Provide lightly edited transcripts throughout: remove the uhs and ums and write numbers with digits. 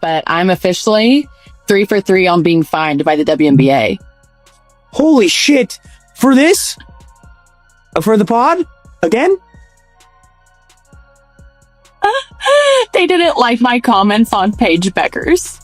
but I'm officially 3 for 3 on being fined by the WNBA. Holy shit. For this? For the pod? Again? They didn't like my comments on Paige Becker's.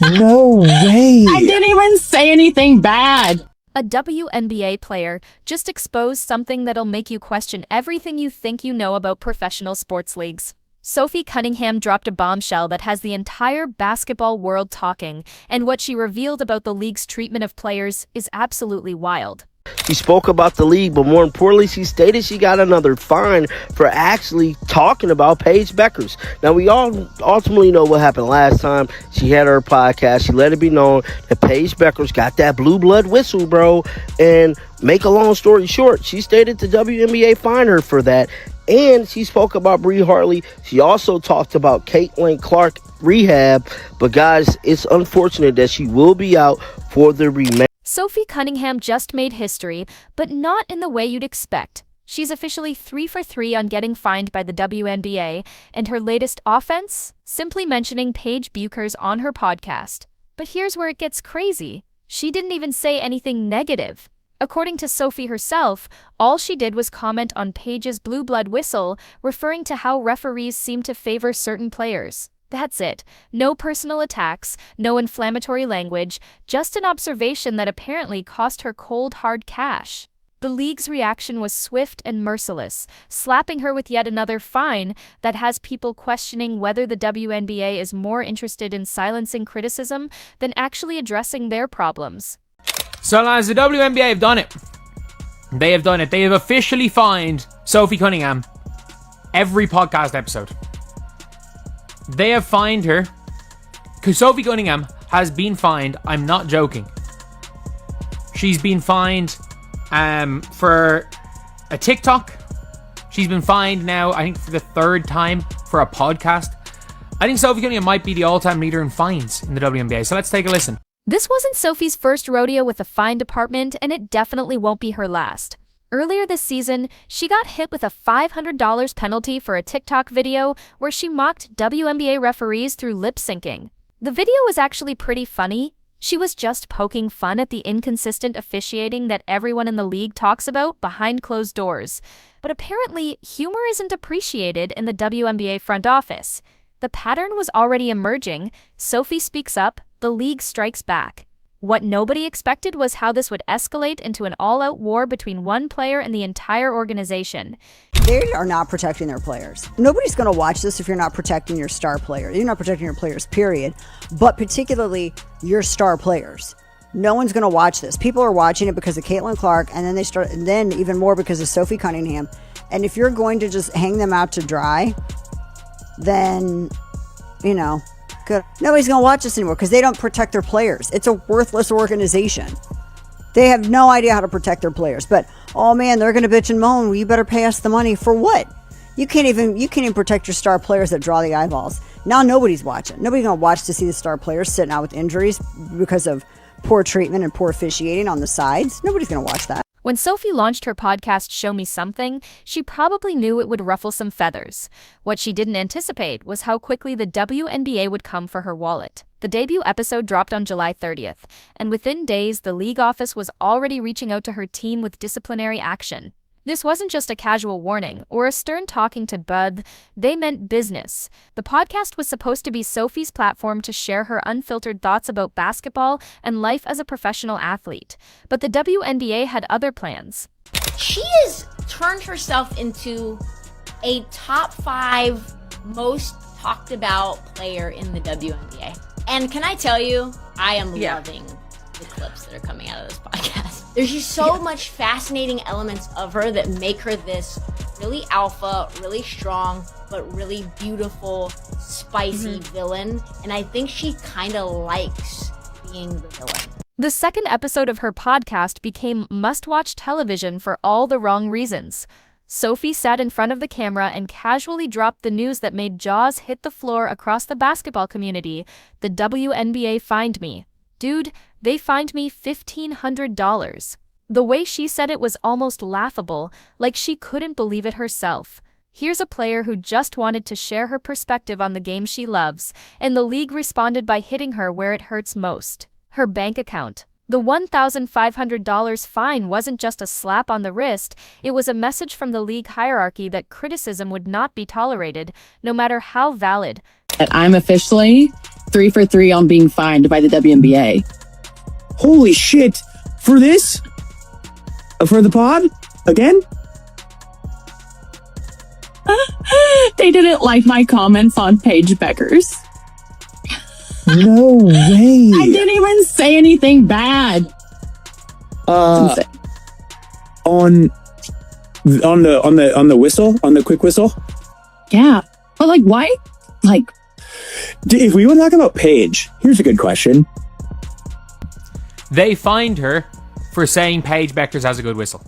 No way. I didn't even say anything bad. A WNBA player just exposed something that'll make you question everything you think you know about professional sports leagues. Sophie Cunningham dropped a bombshell that has the entire basketball world talking, and what she revealed about the league's treatment of players is absolutely wild. She spoke about the league, but more importantly, she stated she got another fine for actually talking about Paige Beckers. Now, we all ultimately know what happened last time. She had her podcast. She let it be known that Paige Beckers got that blue blood whistle, bro. And make a long story short, she stated the WNBA fined her for that. And she spoke about Bree Hartley. She also talked about Caitlin Clark rehab. But guys, it's unfortunate that she will be out for the remainder. Sophie Cunningham just made history, but not in the way you'd expect. She's officially 3 for 3 on getting fined by the WNBA, and her latest offense? Simply mentioning Paige Beckers on her podcast. But here's where it gets crazy. She didn't even say anything negative. According to Sophie herself, all she did was comment on Paige's blue blood whistle, referring to how referees seem to favor certain players. That's it. No personal attacks, no inflammatory language, just an observation that apparently cost her cold, hard cash. The league's reaction was swift and merciless, slapping her with yet another fine that has people questioning whether the WNBA is more interested in silencing criticism than actually addressing their problems. So lads, the WNBA have done it. They have done it. They have officially fined Sophie Cunningham every podcast episode. They have fined her because Sophie Cunningham has been fined. I'm not joking. She's been fined for a TikTok. She's been fined now, I think, for the 3rd time for a podcast. I think Sophie Cunningham might be the all-time leader in fines in the WNBA. So let's take a listen. This wasn't Sophie's first rodeo with the fine department, and it definitely won't be her last. Earlier this season, she got hit with a $500 penalty for a TikTok video where she mocked WNBA referees through lip syncing. The video was actually pretty funny. She was just poking fun at the inconsistent officiating that everyone in the league talks about behind closed doors. But apparently, humor isn't appreciated in the WNBA front office. The pattern was already emerging. Sophie speaks up, the league strikes back. What nobody expected was how this would escalate into an all-out war between one player and the entire organization. They are not protecting their players. Nobody's going to watch this if you're not protecting your star player. You're not protecting your players, period. But particularly your star players. No one's going to watch this. People are watching it because of Caitlin Clark, and then even more because of Sophie Cunningham. And if you're going to just hang them out to dry, then, you know, good. Nobody's going to watch this anymore because they don't protect their players. It's a worthless organization. They have no idea how to protect their players. But, oh man, they're going to bitch and moan. Well, you better pay us the money. For what? You can't even protect your star players that draw the eyeballs. Now nobody's watching. Nobody's going to watch to see the star players sitting out with injuries because of poor treatment and poor officiating on the sides. Nobody's going to watch that. When Sophie launched her podcast Show Me Something, she probably knew it would ruffle some feathers. What she didn't anticipate was how quickly the WNBA would come for her wallet. The debut episode dropped on July 30th, and within days, the league office was already reaching out to her team with disciplinary action. This wasn't just a casual warning or a stern talking to Bud, they meant business. The podcast was supposed to be Sophie's platform to share her unfiltered thoughts about basketball and life as a professional athlete. But the WNBA had other plans. She has turned herself into a top 5 most talked about player in the WNBA. And can I tell you, I am loving the clips that are coming out of this podcast. There's just so much fascinating elements of her that make her this really alpha, really strong, but really beautiful, spicy villain. And I think she kind of likes being the villain. The second episode of her podcast became must-watch television for all the wrong reasons. Sophie sat in front of the camera and casually dropped the news that made jaws hit the floor across the basketball community. The WNBA fined me. Dude, they fined me $1,500. The way she said it was almost laughable, like she couldn't believe it herself. Here's a player who just wanted to share her perspective on the game she loves, and the league responded by hitting her where it hurts most: her bank account. The $1,500 fine wasn't just a slap on the wrist, it was a message from the league hierarchy that criticism would not be tolerated, no matter how valid. I'm officially 3 for 3 on being fined by the WNBA. Holy shit. For this? For the pod? Again? They didn't like my comments on Paige Becker's. No way. I didn't even say anything bad. On the whistle? On the quick whistle? Yeah. But like, why? Like, If we want to talk about Paige, here's a good question. They fined her for saying Paige Beckers has a good whistle.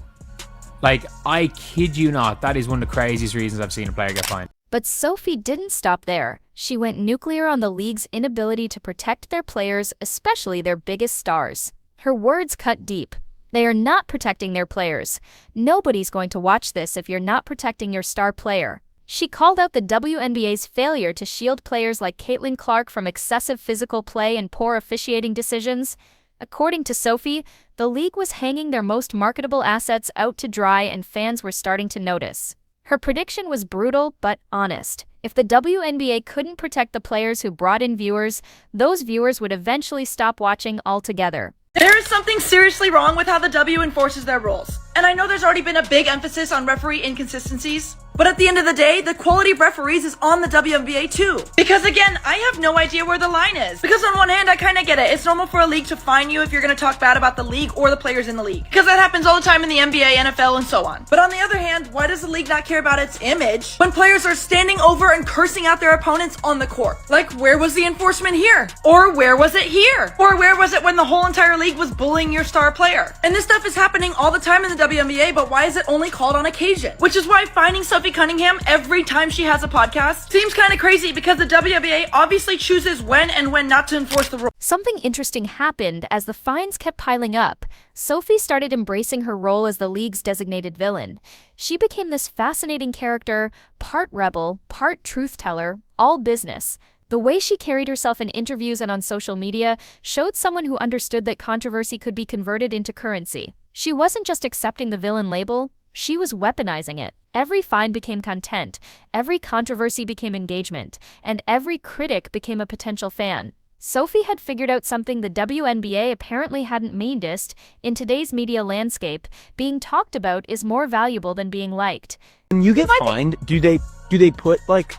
Like, I kid you not, that is one of the craziest reasons I've seen a player get fined. But Sophie didn't stop there. She went nuclear on the league's inability to protect their players, especially their biggest stars. Her words cut deep. They are not protecting their players. Nobody's going to watch this if you're not protecting your star player. She called out the WNBA's failure to shield players like Caitlin Clark from excessive physical play and poor officiating decisions. According to Sophie, the league was hanging their most marketable assets out to dry and fans were starting to notice. Her prediction was brutal but honest. If the WNBA couldn't protect the players who brought in viewers, those viewers would eventually stop watching altogether. There is something seriously wrong with how the W enforces their rules. And I know there's already been a big emphasis on referee inconsistencies, but at the end of the day, the quality of referees is on the WNBA too. Because again, I have no idea where the line is. Because on one hand, I kind of get it. It's normal for a league to fine you if you're going to talk bad about the league or the players in the league. Because that happens all the time in the NBA, NFL, and so on. But on the other hand, why does the league not care about its image when players are standing over and cursing out their opponents on the court? Like, where was the enforcement here? Or where was it here? Or where was it when the whole entire league was bullying your star player? And this stuff is happening all the time in the WNBA, but why is it only called on occasion? Which is why finding Sophie Cunningham every time she has a podcast seems kind of crazy, because the WNBA obviously chooses when and when not to enforce the rule. Something interesting happened as the fines kept piling up. Sophie started embracing her role as the league's designated villain. She became this fascinating character, part rebel, part truth teller, all business. The way she carried herself in interviews and on social media showed someone who understood that controversy could be converted into currency. She wasn't just accepting the villain label, she was weaponizing it. Every fine became content, every controversy became engagement, and every critic became a potential fan. Sophie had figured out something the WNBA apparently hadn't noticed. In today's media landscape, being talked about is more valuable than being liked. When you get fined, do they put like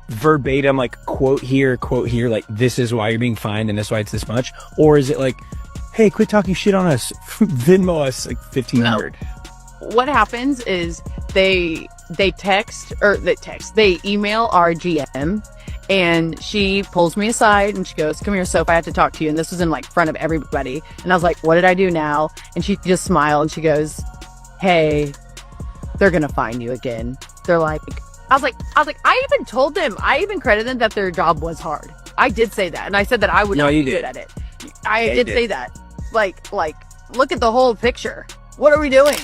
verbatim, like quote here, like this is why you're being fined and this is why it's this much? Or is it like, hey, quit talking shit on us, Venmo us like 1,500? What happens is they email our GM, and she pulls me aside and she goes, "Come here, Soph, I have to talk to you." And this was in like front of everybody. And I was like, "What did I do now?" And she just smiled and she goes, "Hey, they're gonna fine you again." They're like, I was like, I even told them, I even credited them that their job was hard. I did say that, and I said that I would not be good at it. I did say that. Like, look at the whole picture. What are we doing?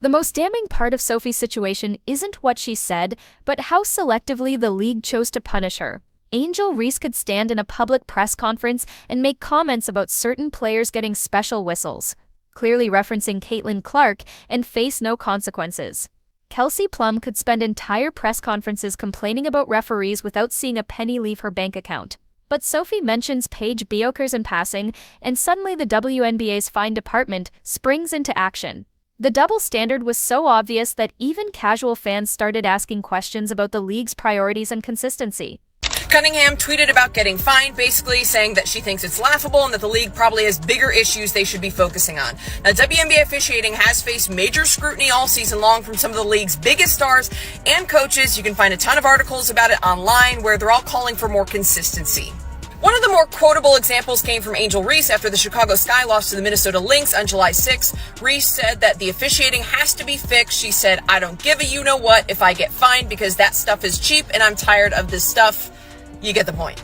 The most damning part of Sophie's situation isn't what she said, but how selectively the league chose to punish her. Angel Reese could stand in a public press conference and make comments about certain players getting special whistles, clearly referencing Caitlin Clark, and face no consequences. Kelsey Plum could spend entire press conferences complaining about referees without seeing a penny leave her bank account. But Sophie mentions Paige Beckers in passing, and suddenly the WNBA's fine department springs into action. The double standard was so obvious that even casual fans started asking questions about the league's priorities and consistency. Cunningham tweeted about getting fined, basically saying that she thinks it's laughable and that the league probably has bigger issues they should be focusing on. Now, WNBA officiating has faced major scrutiny all season long from some of the league's biggest stars and coaches. You can find a ton of articles about it online where they're all calling for more consistency. One of the more quotable examples came from Angel Reese after the Chicago Sky lost to the Minnesota Lynx on July 6th. Reese said that the officiating has to be fixed. She said, "I don't give a you-know-what if I get fined because that stuff is cheap and I'm tired of this stuff." You get the point.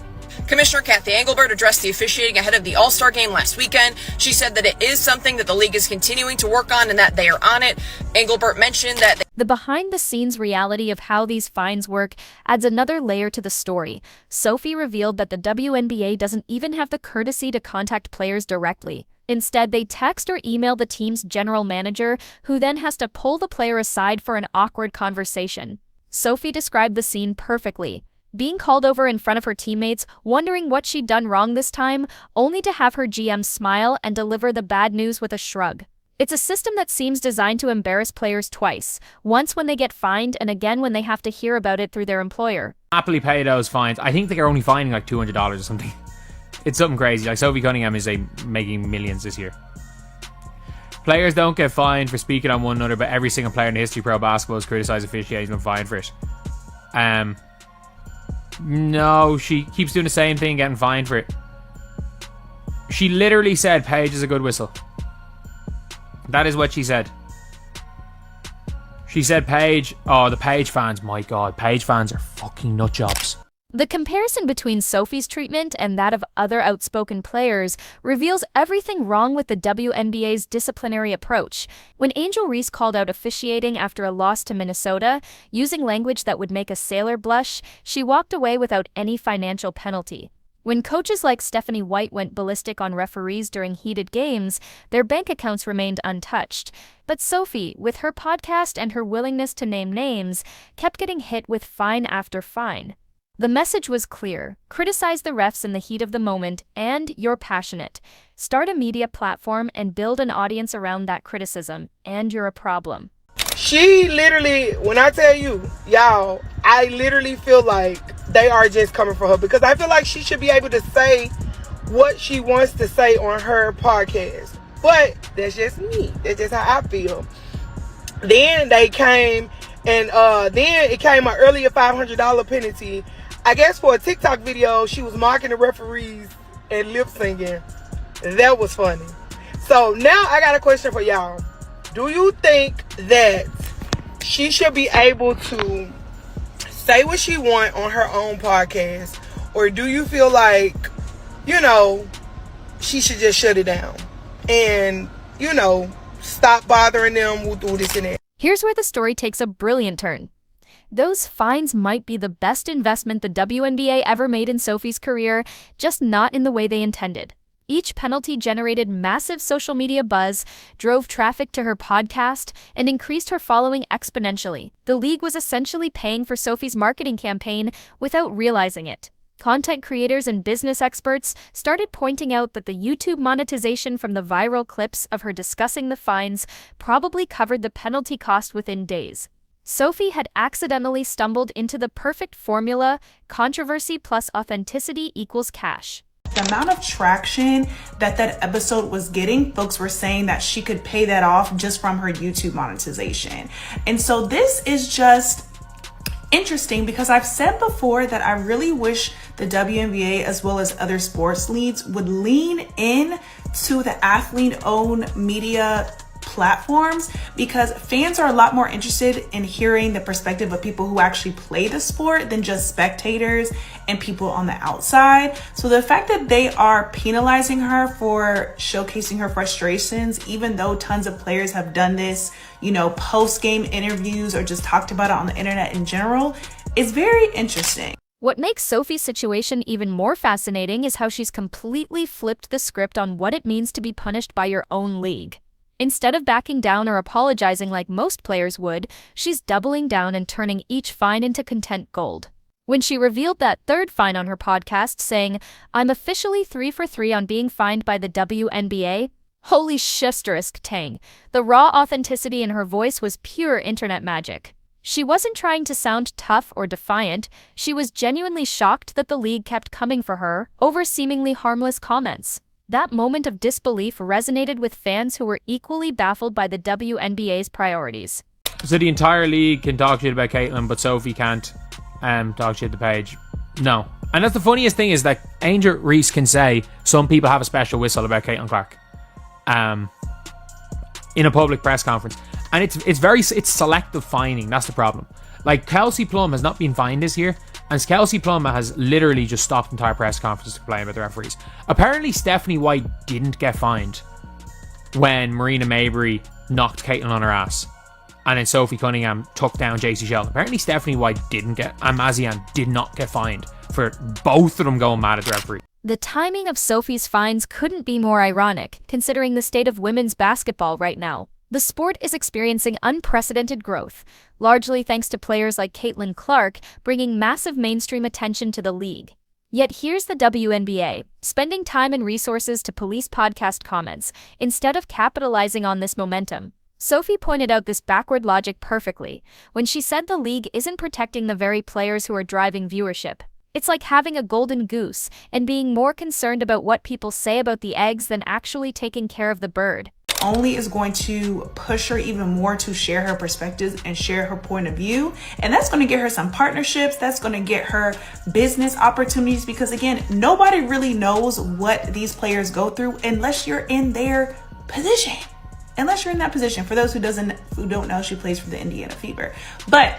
Commissioner Kathy Engelbert addressed the officiating ahead of the All-Star game last weekend. She said that it is something that the league is continuing to work on and that they are on it. Engelbert mentioned that The behind-the-scenes reality of how these fines work adds another layer to the story. Sophie revealed that the WNBA doesn't even have the courtesy to contact players directly. Instead, they text or email the team's general manager, who then has to pull the player aside for an awkward conversation. Sophie described the scene perfectly. Being called over in front of her teammates, wondering what she'd done wrong this time, only to have her GM smile and deliver the bad news with a shrug. It's a system that seems designed to embarrass players twice, once when they get fined and again when they have to hear about it through their employer. Happily pay those fines. I think they're only fining like $200 or something. It's something crazy. Like Sophie Cunningham is making millions this year. Players don't get fined for speaking on one another, but every single player in the history of pro basketball has criticized officiating and been fined for it. No, she keeps doing the same thing, getting fined for it. She literally said Paige is a good whistle. That is what she said. She said Paige. Oh, the Paige fans. My God, Paige fans are fucking nut jobs. The comparison between Sophie's treatment and that of other outspoken players reveals everything wrong with the WNBA's disciplinary approach. When Angel Reese called out officiating after a loss to Minnesota, using language that would make a sailor blush, she walked away without any financial penalty. When coaches like Stephanie White went ballistic on referees during heated games, their bank accounts remained untouched. But Sophie, with her podcast and her willingness to name names, kept getting hit with fine after fine. The message was clear: criticize the refs in the heat of the moment, and you're passionate. Start a media platform and build an audience around that criticism, and you're a problem. She literally, when I tell you, y'all, I literally feel like they are just coming for her, because I feel like she should be able to say what she wants to say on her podcast. But that's just me. That's just how I feel. Then they came and then it came an earlier $500 penalty. I guess for a TikTok video, she was mocking the referees and lip singing. That was funny. So now I got a question for y'all. Do you think that she should be able to say what she wants on her own podcast? Or do you feel like, she should just shut it down and, stop bothering them with this and that? Here's where the story takes a brilliant turn. Those fines might be the best investment the WNBA ever made in Sophie's career, just not in the way they intended. Each penalty generated massive social media buzz, drove traffic to her podcast, and increased her following exponentially. The league was essentially paying for Sophie's marketing campaign without realizing it. Content creators and business experts started pointing out that the YouTube monetization from the viral clips of her discussing the fines probably covered the penalty cost within days. Sophie had accidentally stumbled into the perfect formula: controversy plus authenticity equals cash. The amount of traction that episode was getting, folks were saying that she could pay that off just from her YouTube monetization. And so this is just interesting, because I've said before that I really wish the WNBA as well as other sports leagues would lean in to the athlete-owned media platforms, because fans are a lot more interested in hearing the perspective of people who actually play the sport than just spectators and people on the outside. So the fact that they are penalizing her for showcasing her frustrations, even though tons of players have done this, post-game interviews or just talked about it on the internet in general, is very interesting. What makes Sophie's situation even more fascinating is how she's completely flipped the script on what it means to be punished by your own league. Instead of backing down or apologizing like most players would, she's doubling down and turning each fine into content gold. When she revealed that third fine on her podcast, saying, "I'm officially 3 for 3 on being fined by the WNBA," holy *** tang. The raw authenticity in her voice was pure internet magic. She wasn't trying to sound tough or defiant. She was genuinely shocked that the league kept coming for her over seemingly harmless comments. That moment of disbelief resonated with fans who were equally baffled by the WNBA's priorities. So the entire league can talk shit about Caitlin, but Sophie can't talk shit to Paige. No. And that's the funniest thing, is that Angel Reese can say some people have a special whistle about Caitlin Clark in a public press conference. And it's selective fining. That's the problem. Like, Kelsey Plum has not been fined this year, And Kelsey Plum has literally just stopped entire press conferences to complain about the referees. Apparently, Stephanie White didn't get fined when Marina Maybury knocked Caitlin on her ass. And then Sophie Cunningham took down JC Shell. Apparently, Stephanie White didn't get, and Mazian did not get fined for both of them going mad at the referee. The timing of Sophie's fines couldn't be more ironic, considering the state of women's basketball right now. The sport is experiencing unprecedented growth, largely thanks to players like Caitlin Clark bringing massive mainstream attention to the league. Yet here's the WNBA, spending time and resources to police podcast comments, instead of capitalizing on this momentum. Sophie pointed out this backward logic perfectly, when she said the league isn't protecting the very players who are driving viewership. It's like having a golden goose and being more concerned about what people say about the eggs than actually taking care of the bird. Only is going to push her even more to share her perspectives and share her point of view. And that's going to get her some partnerships. That's going to get her business opportunities, because again, nobody really knows what these players go through unless you're in their position. Unless you're in that position. For those who don't know, she plays for the Indiana Fever. But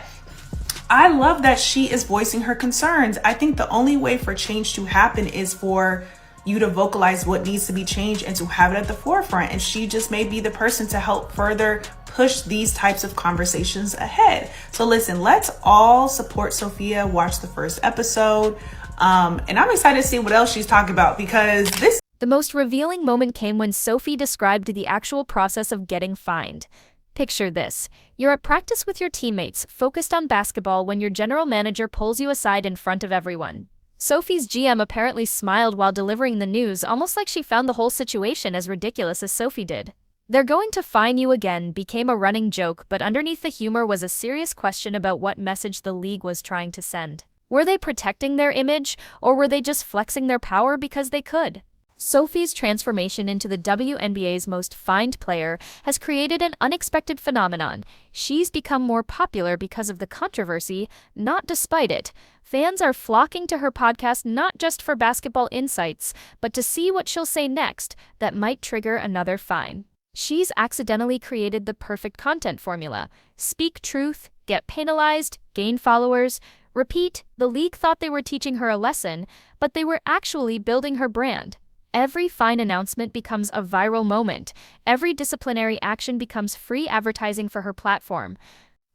I love that she is voicing her concerns. I think the only way for change to happen is for you to vocalize what needs to be changed and to have it at the forefront. And she just may be the person to help further push these types of conversations ahead. So listen, let's all support Sophia, watch the first episode. And I'm excited to see what else she's talking about, because The most revealing moment came when Sophie described the actual process of getting fined. Picture this. You're at practice with your teammates, focused on basketball, when your general manager pulls you aside in front of everyone. Sophie's GM apparently smiled while delivering the news, almost like she found the whole situation as ridiculous as Sophie did. "They're going to fine you again" became a running joke, but underneath the humor was a serious question about what message the league was trying to send. Were they protecting their image, or were they just flexing their power because they could? Sophie's transformation into the WNBA's most fined player has created an unexpected phenomenon. She's become more popular because of the controversy, not despite it. Fans are flocking to her podcast not just for basketball insights, but to see what she'll say next that might trigger another fine. She's accidentally created the perfect content formula. Speak truth, get penalized, gain followers. Repeat, the league thought they were teaching her a lesson, but they were actually building her brand. Every fine announcement becomes a viral moment. Every disciplinary action becomes free advertising for her platform.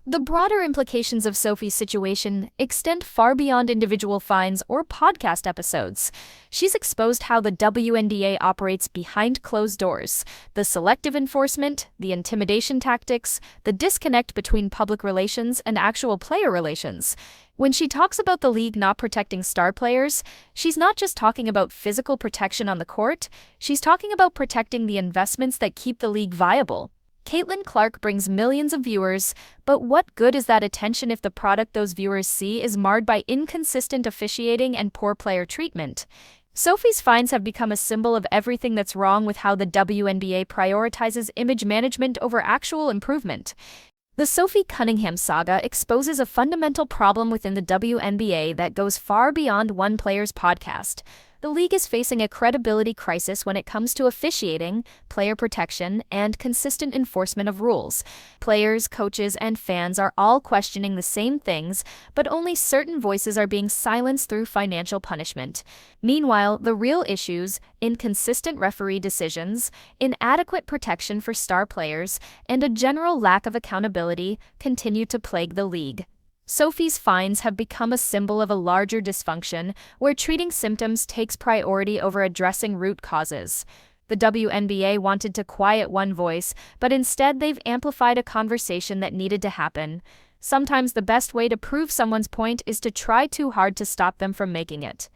The broader implications of Sophie's situation extend far beyond individual fines or podcast episodes. She's exposed how the WNBA operates behind closed doors, the selective enforcement, the intimidation tactics, the disconnect between public relations and actual player relations. When she talks about the league not protecting star players, she's not just talking about physical protection on the court, she's talking about protecting the investments that keep the league viable. Caitlin Clark brings millions of viewers, but what good is that attention if the product those viewers see is marred by inconsistent officiating and poor player treatment? Sophie's fines have become a symbol of everything that's wrong with how the WNBA prioritizes image management over actual improvement. The Sophie Cunningham saga exposes a fundamental problem within the WNBA that goes far beyond one player's podcast. The league is facing a credibility crisis when it comes to officiating, player protection, and consistent enforcement of rules. Players, coaches, and fans are all questioning the same things, but only certain voices are being silenced through financial punishment. Meanwhile, the real issues, inconsistent referee decisions, inadequate protection for star players, and a general lack of accountability, continue to plague the league. Sophie's fines have become a symbol of a larger dysfunction, where treating symptoms takes priority over addressing root causes. The WNBA wanted to quiet one voice, but instead they've amplified a conversation that needed to happen. Sometimes the best way to prove someone's point is to try too hard to stop them from making it.